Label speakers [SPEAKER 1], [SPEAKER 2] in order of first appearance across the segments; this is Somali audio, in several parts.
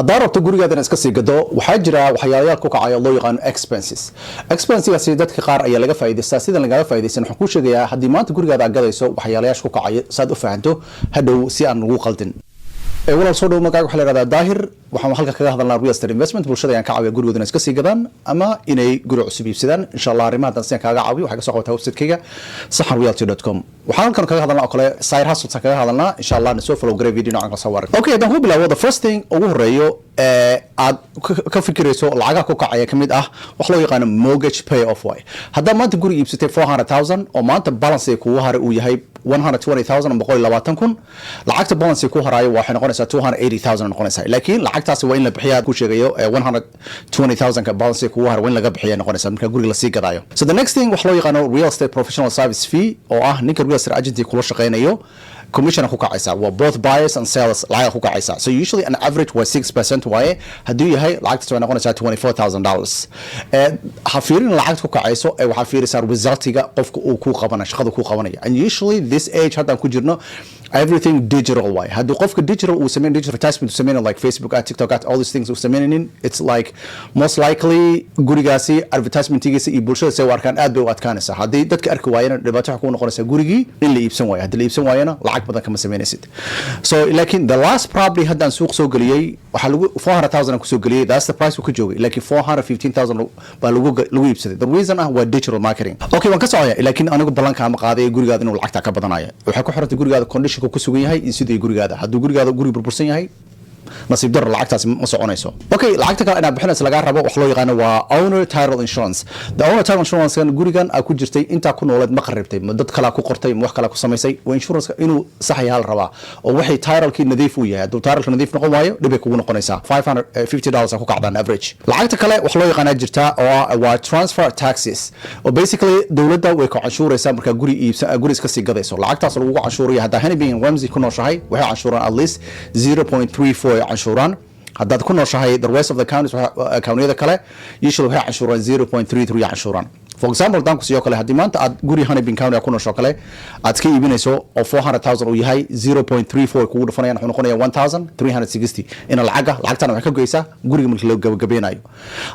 [SPEAKER 1] haddii rabto gurigaada iska sii gado waxaa jira waxyaalayaal ku kacaya loo yaqaan expenses dadka qaar ayaa laga faa'iideystaa sida laga faa'iideysan waxaan ku sheegayaa haddii maanta gurigaada aad gadayso waxyaalayaasha ku kacaya saad u fahanto hadhow si aan ugu qaldin walaal soo dhow magacaaga waxa la yiraahdaa daahir waxaan halka kaga hadalnaa real estate investment bulshada ayaan ka caawiya gurigooda iska sii gadaan ama inay guri cusub iibsadaan insha Allah arrimahan si aan kaaga caawiyo waxaa ka soo qabataa website-kayga sahanrealty.com waxaan halkan kaga hadalnaa oo kale side hustle kaga hadalnaa insha Allah soo follow garay video noocan soo waran okay dan ku bilaabo the first thing ugu horeeyo aad ka fikirayso lacagaha ku kacaya kamid ah wax loo yaqaan mortgage pay off way hadda maanta guri iibsatay 400,000 oo maanta balance kugu haray uu yahay 120,000 lacagta balance ku harayo waxay noqonaysaa 280,000 noqonaysaa laakiin lacagtaasi waa in la bixiyaa ku sheegayo 120,000 ka balance ku haray waa in laga bixiyaa noqonaysaa marka guriga la sii gadayo so the next thing wax loo yaqaan real estate professional service fee oo ah ninka real estate agent kula shaqeynayo commission ku kacaysa waa both buyers and sellers lacag ku kacaysa so usually an average was 6% waaye hadii yahay lacagta waxay noqonaysaa $24,000 ha fiirin lacagta ku kacayso ee waxa fiirisaa resultiga qofka uu ku qabanayo shaqada ku qabanayo and usually this age hadda ku jirno everything digital way hadii qofka digital uu sameeyo digital advertisement uu sameeyo like Facebook at TikTok at all these things uu sameeynin it's like most likely gurigaasi advertisementigiisa iyo bulshada say warkaan aad bay u adkaanaysaa hadii dadka arki waayeen dhibaato ku noqonaysa gurigii in la iibsan waayo hadii la iibsan waayana lacag badan kama sameynaysid so laakiin the last probably haddaan suuq soo galiyay waxa lagu 400,000 ku soo galiyay that's the price uu ka joogay laakiin 415,000 baa lagu iibsaday the reason waa digital marketing okay waan ka socoyaa laakiin anigu ballanka ma qaaday gurigaada inuu lacagta ka badanayo waxa ku xirantay gurigaada condition ku sugan yahay in sidii gurigaada hadduu gurigaada guri burbursan yahay nasiib dar lacagtaas ma soconayso okay lacagta kale inaad bixinayso laga rabo wax loo yaqaan waa owner title insurance the owner title insurance kan gurigan ay ku jirtay inta ku noolad ma qaribtay dad kala ku qortay wax kala ku sameysay waa insurance inuu sax yahay rabaa oo waxay title-kii nadiif u yahay hadduu title nadiif noqon waayo dhib ay kugu noqonaysaa $550 ku kacdaan average lacagta kale wax loo yaqaan jirta oo waa transfer taxes oo basically dawladda way ku canshuuraysaa marka guri iibsan guri iska sii gadayso lacagtaas lagu canshuurayo hadda Hannibin Ramsey ku nooshahay waxay canshuuraan at least 0.34 canshuuraan haddaad ku nooshahay the rest of the counties countyada kale usually waxay canshuuraan 0.33 canshuuraan for example danku siyo kale hadii maanta aad guri Hannibin County ku noosho kale aad ka iibinayso oo 400,000 uu yahay 0.34 kugu dhufanayaan wuxuu noqonayaa 1,360 ina lacagtan waxay ka goysaa guriga markii loo gabagabeenayo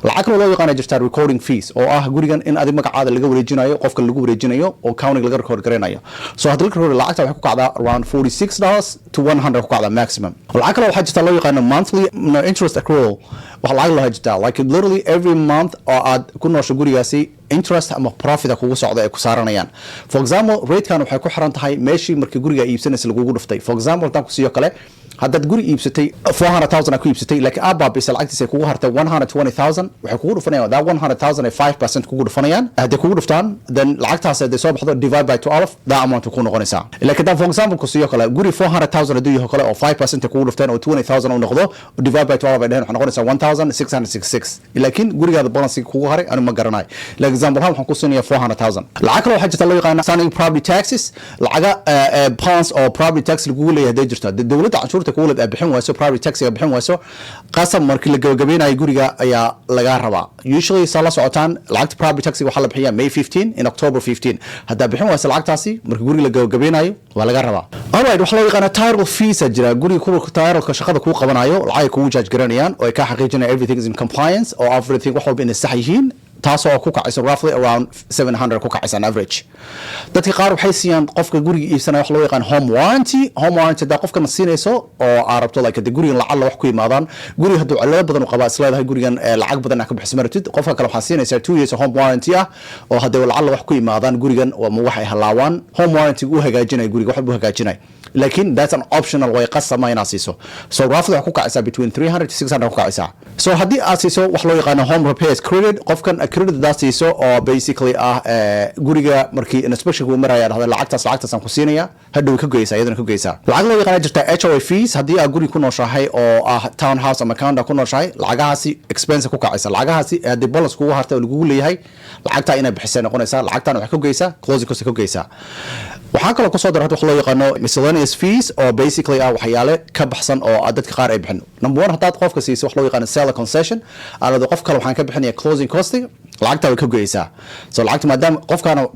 [SPEAKER 1] lacag loo yaqaan jirta recording fees oo ah gurigan in adiga magacaada laga wareejinayo qofka lagu wareejinayo oo county laga record gareynayo so hadii la lacagta waxay ku kacdaa around $46 to $100 ku kacdaa maximum lacag waxa jirta loo yaqaan monthly interest accrual waxa lacag loo hajtaa like literally every month oo aad ku noosho gurigaasi interest ama profit kugu socda ay ku saaranayaan for example rate kan waxay ku xiran tahay meeshii markii guriga iibsanaysa lagu dhuftay for example tan ku siyo kale haddaad guri iibsatay 400,000 ku iibsatay laakiin aabba bisa lacagtiisa kugu hartay 120,000 waxay kugu dhufanayaan that 100,000 ay 5% kugu dhufanayaan hadday kugu dhuftaan then lacagtaas hadday soo baxdo divide by 12 that amount ku noqonaysaa laakiin for example ku siyo kale guri 400,000 haduu yahay kale oo 5% kugu dhuftaan oo 20,000 uu noqdo divide by 12 ay dhahan waxay noqonaysaa 1,666 laakiin gurigaada balance kugu haray anu ma garanayo like example waxaan ku siinayaa 400,000 lacag kale waxa jirta loo yaqaan standing property taxes lacaga bonds oo property tax lagu leeyahay jirta dawladda canshuur كولد بحين واسو property tax بحين واسو قسم markii la gabagabeenay guriga ayaa laga rabaa usually sala socotaan lacagta property tax waxa la bixiyaa May 15 in October 15 hadda bixin waaso lacagtaasi markii guriga la gabagabeenayo waa laga rabaa alright waxa loo yaqaan title fees jira guriga ku title ka shaqada ku qabanayo lacag ku judge garanayaan oo ay ka xaqiijinayaan everything is in compliance or everything waxa in sax yihiin taasoo ku kacayso roughly around 700 ku kacaysan average dadka qaar waxay siiyaan qofka guriga iibsanaya wax loo yaqaan home warranty da qofka ma siinayso oo arabto like the gurigan lacag wax ku yimaadaan guriga haduu cilado badan u qabaa isleedahay gurigan lacag badan ka bixis maratid qofka kale waxa siinaysa 2 years home warranty ah oo hadii lacag wax ku yimaadaan gurigan ma waxay halaawaan home warranty uu hagaajinay guriga wax buu hagaajinay لكن that's an optional way قسم ما يناسيسو so roughly ku kacaysa between 300 to 600 ku kacaysa so hadii aad siiso wax loo yaqaan home repairs credit qofkan credit daasiiso oo basically guriga markii inspection uu maraya lacagtaas aan ku siinaya hadhow ka goysa iyadana ka goysa lacag loo yaqaan jirta HOA fees hadii aad guri ku nooshahay oo town house ama condo ku nooshahay lacagahaasi expense ku kacaysa lacagahaasi hadii balance kugu hartay oo lagu leeyahay lacagta inay bixisay noqonaysa lacagtan wax ka goysa closing cost ka goysa waxaa kaloo ku soo daray wax loo yaqaan miscellaneous fees oo basically waxyaale ka baxsan oo dadka qaar ay bixin number 1 hadaad qofka siiso wax loo yaqaan seller concession alado qof kale waxaan ka bixinaya closing cost lacagta way ka goyeysaa. So lacagta maadaama qofkaana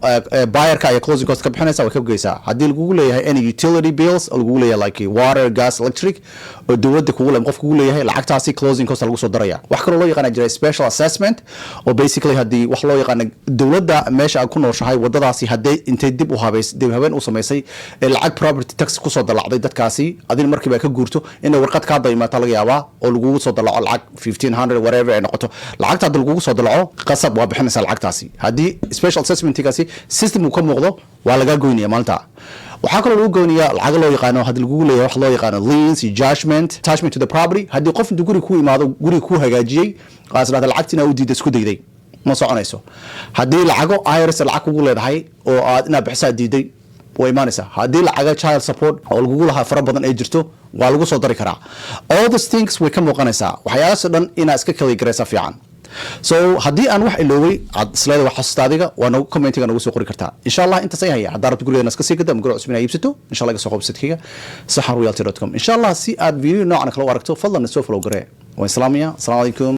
[SPEAKER 1] buyerka ay closing cost ka bixinaysa way ka goyeysaa. Haddii lagugu leeyahay any utility bills oo lagugu leeyahay like water, gas, electric oo dowladda kugu leeyahay qof kugu leeyahay lacagtaasi closing cost lagu soo daraya. Wax kale loo yaqaan jira special assessment oo basically haddii wax loo yaqaan dowladda meesha aad ku nooshahay wadadaasi haddii intay dib u habeen u samaysay lacag property tax ku soo dalacday dadkaasi adin markiiba ka guurto in warqad ka daymaata laga yaabaa oo lagugu soo dalaco lacag 1500 whatever ay noqoto lacagta hadii lagugu soo dalaco qasab waa bixinaysa lacagtaasi. Haddii special assessment-kaasi system uu ka muuqdo waa laga goynaya maalinta. waxaa kaloo lagu gooniyaa lacag loo yaqaano haddii lagu leeyahay wax loo yaqaano liens iyo judgment attachment to the property. haddii qof intuu guri ku imaado guri ku hagaajiyay qaasnaada lacagtina uu diiday isku dayday ma soconayso. haddii lacago IRS lacag kugu leedahay oo aad inaad bixisaa diiday way imaanaysaa. haddii lacaga child support oo lagu lahaa fara badan ay jirto waa lagu soo dari karaa. all these things way ka muuqanaysaa. waxyaalahaas dhan inaad iska kala garaysa fiican. so haddii aan wax ilooway aad isleedahay wax xasuustaadiga waa nagu commentiga nagu soo qori kartaa insha Allah. intaas ay haya haddii rabto gurigeena iska sii gada ama guri cusub inaad iibsato insha Allah iga soo qabsadkayga saxarroyalty.com insha Allah. si aad video noocan kale u aragto fadlan soo follow garee. wa islaamiya. Assalaamu alaykum.